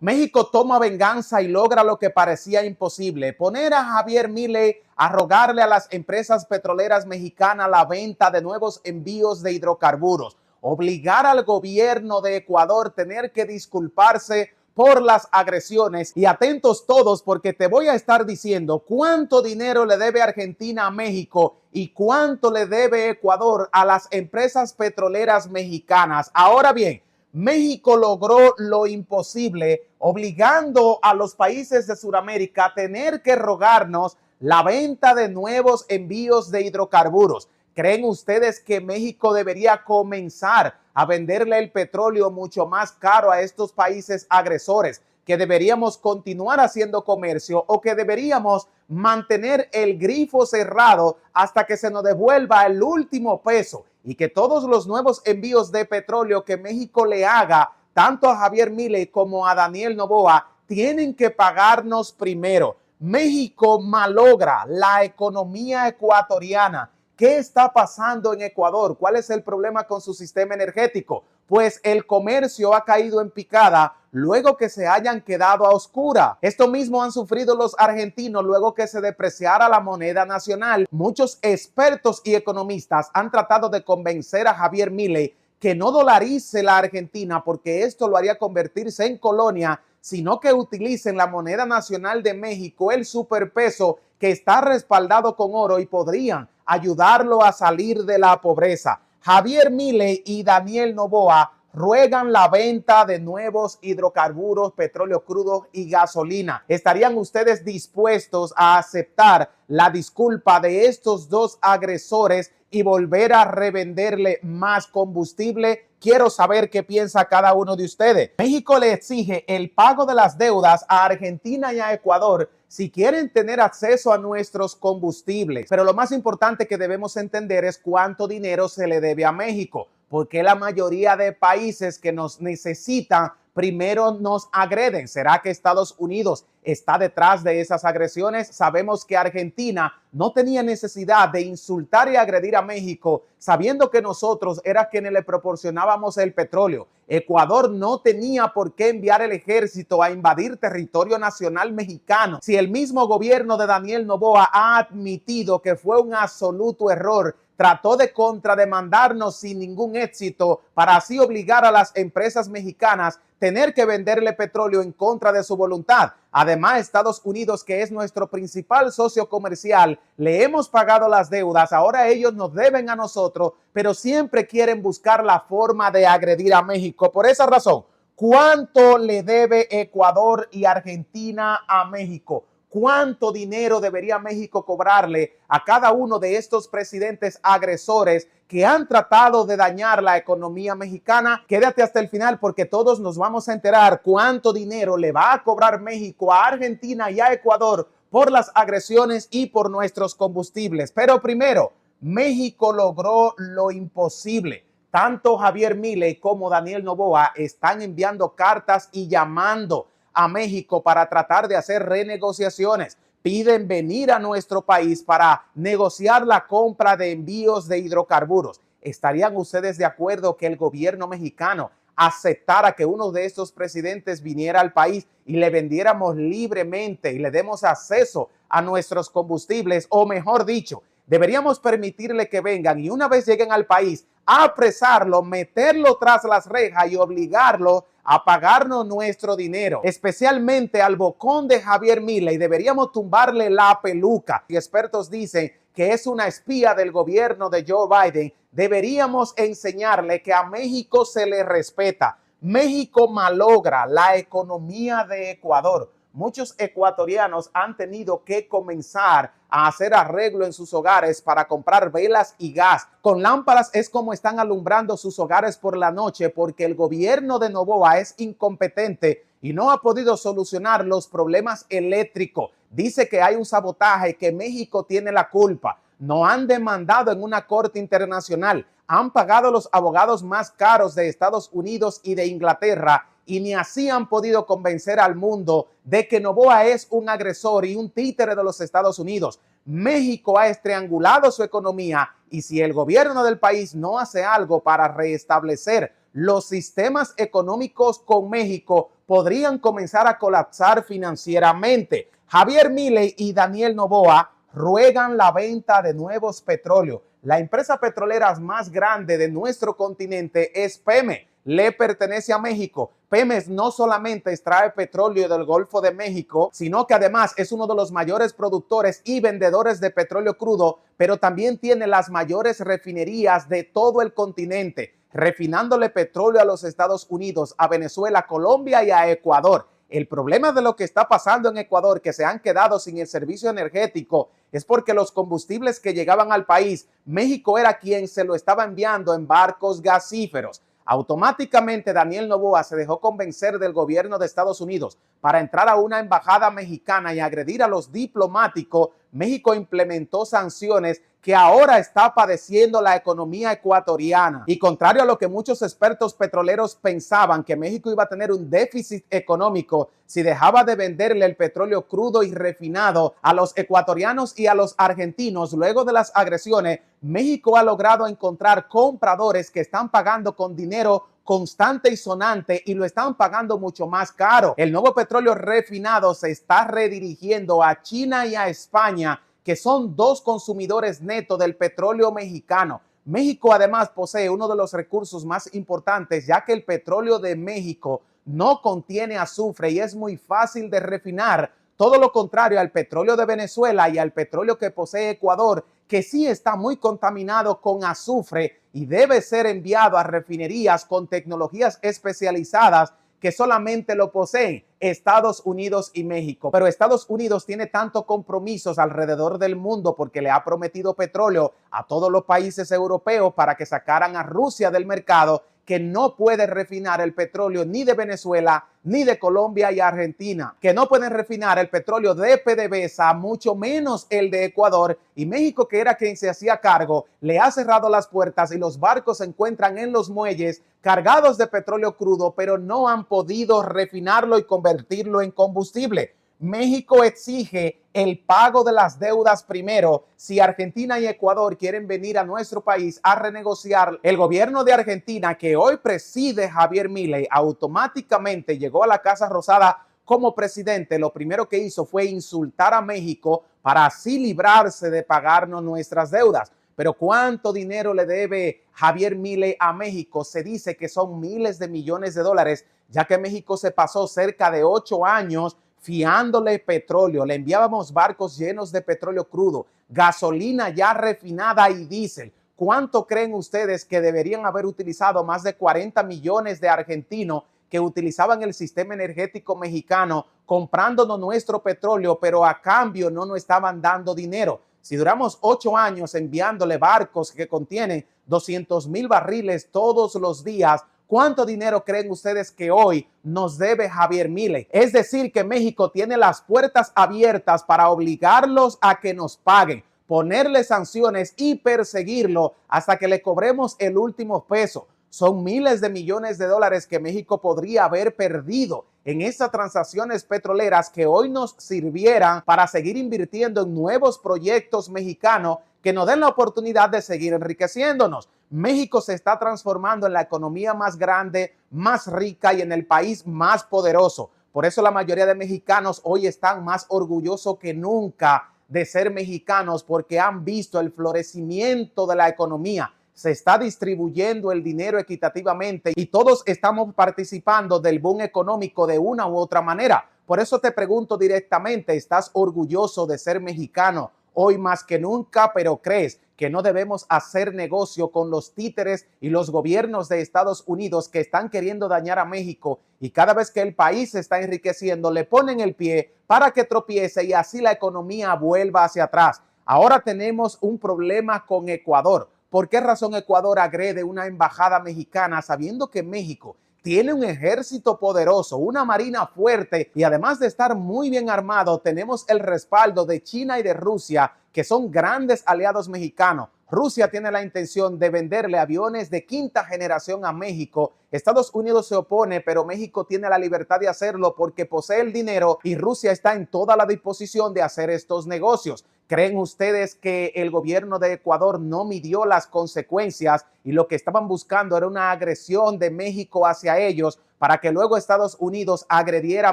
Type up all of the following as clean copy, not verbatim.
México toma venganza y logra lo que parecía imposible: poner a Javier Milei a rogarle a las empresas petroleras mexicanas la venta de nuevos envíos de hidrocarburos, obligar al gobierno de Ecuador a tener que disculparse por las agresiones. Y atentos todos, porque te voy a estar diciendo cuánto dinero le debe Argentina a México y cuánto le debe Ecuador a las empresas petroleras mexicanas. Ahora bien, México logró lo imposible, obligando a los países de Sudamérica a tener que rogarnos la venta de nuevos envíos de hidrocarburos. ¿Creen ustedes que México debería comenzar a venderle el petróleo mucho más caro a estos países agresores? ¿Que deberíamos continuar haciendo comercio o que deberíamos mantener el grifo cerrado hasta que se nos devuelva el último peso? Y que todos los nuevos envíos de petróleo que México le haga, tanto a Javier Milei como a Daniel Noboa, tienen que pagarnos primero. México malogra la economía ecuatoriana. ¿Qué está pasando en Ecuador? ¿Cuál es el problema con su sistema energético? Pues el comercio ha caído en picada luego que se hayan quedado a oscura. Esto mismo han sufrido los argentinos luego que se depreciara la moneda nacional. Muchos expertos y economistas han tratado de convencer a Javier Milei que no dolarice la Argentina, porque esto lo haría convertirse en colonia, sino que utilicen la moneda nacional de México, el superpeso, que está respaldado con oro, y podrían ayudarlo a salir de la pobreza. Javier Milei y Daniel Noboa ruegan la venta de nuevos hidrocarburos, petróleo crudo y gasolina. ¿Estarían ustedes dispuestos a aceptar la disculpa de estos dos agresores y volver a revenderle más combustible? Quiero saber qué piensa cada uno de ustedes. México le exige el pago de las deudas a Argentina y a Ecuador si quieren tener acceso a nuestros combustibles. Pero lo más importante que debemos entender es cuánto dinero se le debe a México, porque la mayoría de países que nos necesitan primero nos agreden. ¿Será que Estados Unidos está detrás de esas agresiones? Sabemos que Argentina no tenía necesidad de insultar y agredir a México, sabiendo que nosotros era quienes le proporcionábamos el petróleo. Ecuador no tenía por qué enviar el ejército a invadir territorio nacional mexicano. Si el mismo gobierno de Daniel Noboa ha admitido que fue un absoluto error, trató de contrademandarnos sin ningún éxito para así obligar a las empresas mexicanas a tener que venderle petróleo en contra de su voluntad. Además, Estados Unidos, que es nuestro principal socio comercial, le hemos pagado las deudas, ahora ellos nos deben a nosotros, pero siempre quieren buscar la forma de agredir a México. Por esa razón, ¿cuánto le debe Ecuador y Argentina a México? ¿Cuánto dinero debería México cobrarle a cada uno de estos presidentes agresores que han tratado de dañar la economía mexicana? Quédate hasta el final, porque todos nos vamos a enterar cuánto dinero le va a cobrar México a Argentina y a Ecuador por las agresiones y por nuestros combustibles. Pero primero, México logró lo imposible. Tanto Javier Milei como Daniel Noboa están enviando cartas y llamando a México para tratar de hacer renegociaciones. Piden venir a nuestro país para negociar la compra de envíos de hidrocarburos. ¿Estarían ustedes de acuerdo que el gobierno mexicano aceptara que uno de estos presidentes viniera al país y le vendiéramos libremente y le demos acceso a nuestros combustibles? O mejor dicho, deberíamos permitirle que vengan y una vez lleguen al país, apresarlo, meterlo tras las rejas y obligarlo a pagarnos nuestro dinero, especialmente al bocón de Javier Milei. Deberíamos tumbarle la peluca. Y expertos dicen que es una espía del gobierno de Joe Biden. Deberíamos enseñarle que a México se le respeta. México malogra la economía de Ecuador. Muchos ecuatorianos han tenido que comenzar a hacer arreglo en sus hogares para comprar velas y gas. Con lámparas es como están alumbrando sus hogares por la noche, porque el gobierno de Noboa es incompetente y no ha podido solucionar los problemas eléctricos. Dice que hay un sabotaje, que México tiene la culpa. No han demandado en una corte internacional. Han pagado los abogados más caros de Estados Unidos y de Inglaterra, y ni así han podido convencer al mundo de que Noboa es un agresor y un títere de los Estados Unidos. México ha estrangulado su economía, y si el gobierno del país no hace algo para restablecer los sistemas económicos con México, podrían comenzar a colapsar financieramente. Javier Milei y Daniel Noboa ruegan la venta de nuevos petróleos. La empresa petrolera más grande de nuestro continente es Pemex. Le pertenece a México. Pemex no solamente extrae petróleo del Golfo de México, sino que además es uno de los mayores productores y vendedores de petróleo crudo, pero también tiene las mayores refinerías de todo el continente, refinándole petróleo a los Estados Unidos, a Venezuela, Colombia y a Ecuador. El problema de lo que está pasando en Ecuador, que se han quedado sin el servicio energético, es porque los combustibles que llegaban al país, México era quien se lo estaba enviando en barcos gasíferos. Automáticamente Daniel Noboa se dejó convencer del gobierno de Estados Unidos para entrar a una embajada mexicana y agredir a los diplomáticos. México implementó sanciones que ahora está padeciendo la economía ecuatoriana. Y contrario a lo que muchos expertos petroleros pensaban, que México iba a tener un déficit económico si dejaba de venderle el petróleo crudo y refinado a los ecuatorianos y a los argentinos, luego de las agresiones, México ha logrado encontrar compradores que están pagando con dinero constante y sonante y lo están pagando mucho más caro. El nuevo petróleo refinado se está redirigiendo a China y a España, que son dos consumidores netos del petróleo mexicano. México además posee uno de los recursos más importantes, ya que el petróleo de México no contiene azufre y es muy fácil de refinar. Todo lo contrario al petróleo de Venezuela y al petróleo que posee Ecuador, que sí está muy contaminado con azufre y debe ser enviado a refinerías con tecnologías especializadas que solamente lo poseen Estados Unidos y México. Pero Estados Unidos tiene tantos compromisos alrededor del mundo porque le ha prometido petróleo a todos los países europeos para que sacaran a Rusia del mercado, que no puede refinar el petróleo ni de Venezuela, ni de Colombia y Argentina, que no pueden refinar el petróleo de PDVSA, mucho menos el de Ecuador, y México, que era quien se hacía cargo, le ha cerrado las puertas y los barcos se encuentran en los muelles cargados de petróleo crudo, pero no han podido refinarlo y convertirlo en combustible. México exige el pago de las deudas primero si Argentina y Ecuador quieren venir a nuestro país a renegociar. El gobierno de Argentina, que hoy preside Javier Milei, automáticamente llegó a la Casa Rosada como presidente. Lo primero que hizo fue insultar a México para así librarse de pagarnos nuestras deudas. Pero ¿cuánto dinero le debe Javier Milei a México? Se dice que son miles de millones de dólares, ya que México se pasó cerca de 8 años fiándole petróleo. Le enviábamos barcos llenos de petróleo crudo, gasolina ya refinada y diésel. ¿Cuánto creen ustedes que deberían haber utilizado más de 40 millones de argentinos que utilizaban el sistema energético mexicano comprándonos nuestro petróleo, pero a cambio no nos estaban dando dinero? Si duramos 8 años enviándole barcos que contienen 200,000 barriles todos los días, ¿cuánto dinero creen ustedes que hoy nos debe Javier Milei? Es decir, que México tiene las puertas abiertas para obligarlos a que nos paguen, ponerle sanciones y perseguirlo hasta que le cobremos el último peso. Son miles de millones de dólares que México podría haber perdido en esas transacciones petroleras que hoy nos sirvieran para seguir invirtiendo en nuevos proyectos mexicanos que nos den la oportunidad de seguir enriqueciéndonos. México se está transformando en la economía más grande, más rica y en el país más poderoso. Por eso la mayoría de mexicanos hoy están más orgullosos que nunca de ser mexicanos, porque han visto el florecimiento de la economía. Se está distribuyendo el dinero equitativamente y todos estamos participando del boom económico de una u otra manera. Por eso te pregunto directamente, ¿estás orgulloso de ser mexicano hoy más que nunca, pero crees que no debemos hacer negocio con los títeres y los gobiernos de Estados Unidos que están queriendo dañar a México, y cada vez que el país se está enriqueciendo le ponen el pie para que tropiece y así la economía vuelva hacia atrás? Ahora tenemos un problema con Ecuador. ¿Por qué razón Ecuador agrede una embajada mexicana sabiendo que México tiene un ejército poderoso, una marina fuerte y además de estar muy bien armado, tenemos el respaldo de China y de Rusia, que son grandes aliados mexicanos? Rusia tiene la intención de venderle aviones de quinta generación a México. Estados Unidos se opone, pero México tiene la libertad de hacerlo porque posee el dinero y Rusia está en toda la disposición de hacer estos negocios. ¿Creen ustedes que el gobierno de Ecuador no midió las consecuencias y lo que estaban buscando era una agresión de México hacia ellos para que luego Estados Unidos agrediera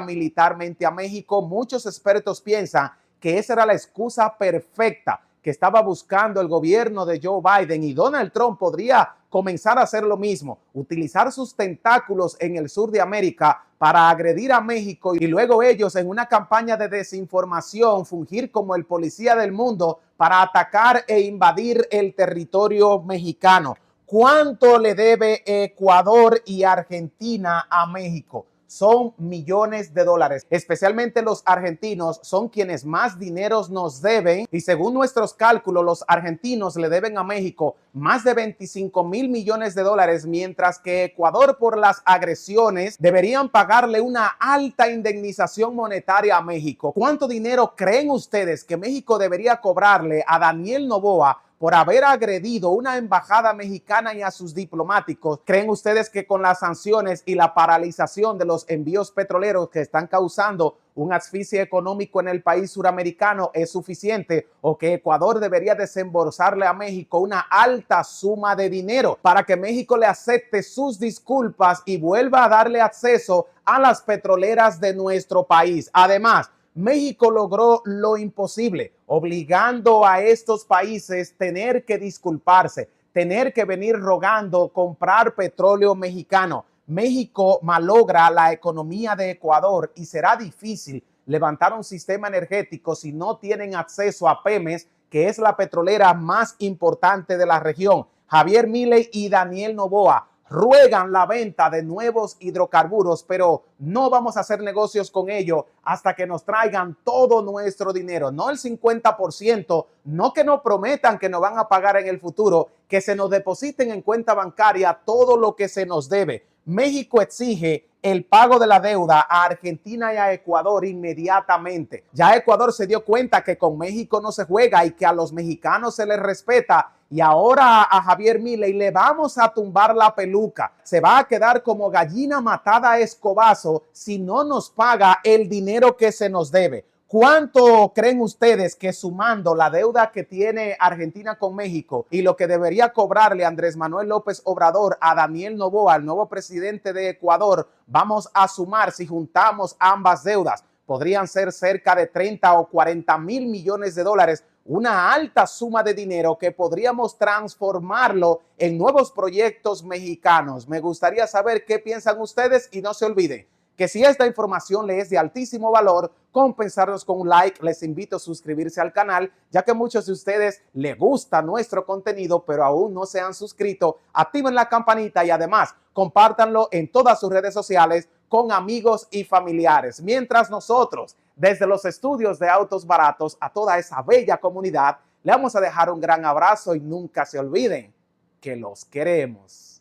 militarmente a México? Muchos expertos piensan que esa era la excusa perfecta que estaba buscando el gobierno de Joe Biden, y Donald Trump podría comenzar a hacer lo mismo, utilizar sus tentáculos en el sur de América para agredir a México y luego ellos en una campaña de desinformación fungir como el policía del mundo para atacar e invadir el territorio mexicano. ¿Cuánto le debe Ecuador y Argentina a México? Son millones de dólares. Especialmente los argentinos son quienes más dineros nos deben, y según nuestros cálculos los argentinos le deben a México más de 25,000 millones de dólares, mientras que Ecuador por las agresiones deberían pagarle una alta indemnización monetaria a México. ¿Cuánto dinero creen ustedes que México debería cobrarle a Daniel Noboa por haber agredido una embajada mexicana y a sus diplomáticos? ¿Creen ustedes que con las sanciones y la paralización de los envíos petroleros que están causando un asfixia económico en el país suramericano es suficiente, o que Ecuador debería desembolsarle a México una alta suma de dinero para que México le acepte sus disculpas y vuelva a darle acceso a las petroleras de nuestro país? Además, México logró lo imposible, obligando a estos países a tener que disculparse, tener que venir rogando comprar petróleo mexicano. México malogra la economía de Ecuador y será difícil levantar un sistema energético si no tienen acceso a Pemex, que es la petrolera más importante de la región. Javier Milei y Daniel Noboa ruegan la venta de nuevos hidrocarburos, pero no vamos a hacer negocios con ellos hasta que nos traigan todo nuestro dinero, no el 50%, no que nos prometan que nos van a pagar en el futuro, que se nos depositen en cuenta bancaria todo lo que se nos debe. México exige el pago de la deuda a Argentina y a Ecuador inmediatamente. Ya Ecuador se dio cuenta que con México no se juega y que a los mexicanos se les respeta, y ahora a Javier Milei le vamos a tumbar la peluca. Se va a quedar como gallina matada a escobazo si no nos paga el dinero que se nos debe. ¿Cuánto creen ustedes que sumando la deuda que tiene Argentina con México y lo que debería cobrarle Andrés Manuel López Obrador a Daniel Noboa, el nuevo presidente de Ecuador, vamos a sumar si juntamos ambas deudas? Podrían ser cerca de 30 o 40 mil millones de dólares, una alta suma de dinero que podríamos transformarlo en nuevos proyectos mexicanos. Me gustaría saber qué piensan ustedes, y no se olviden que si esta información les es de altísimo valor, compensarnos con un like. Les invito a suscribirse al canal, ya que muchos de ustedes les gusta nuestro contenido, pero aún no se han suscrito. Activen la campanita y además compártanlo en todas sus redes sociales con amigos y familiares. Mientras nosotros, desde los estudios de Autos Baratos, a toda esa bella comunidad, le vamos a dejar un gran abrazo y nunca se olviden que los queremos.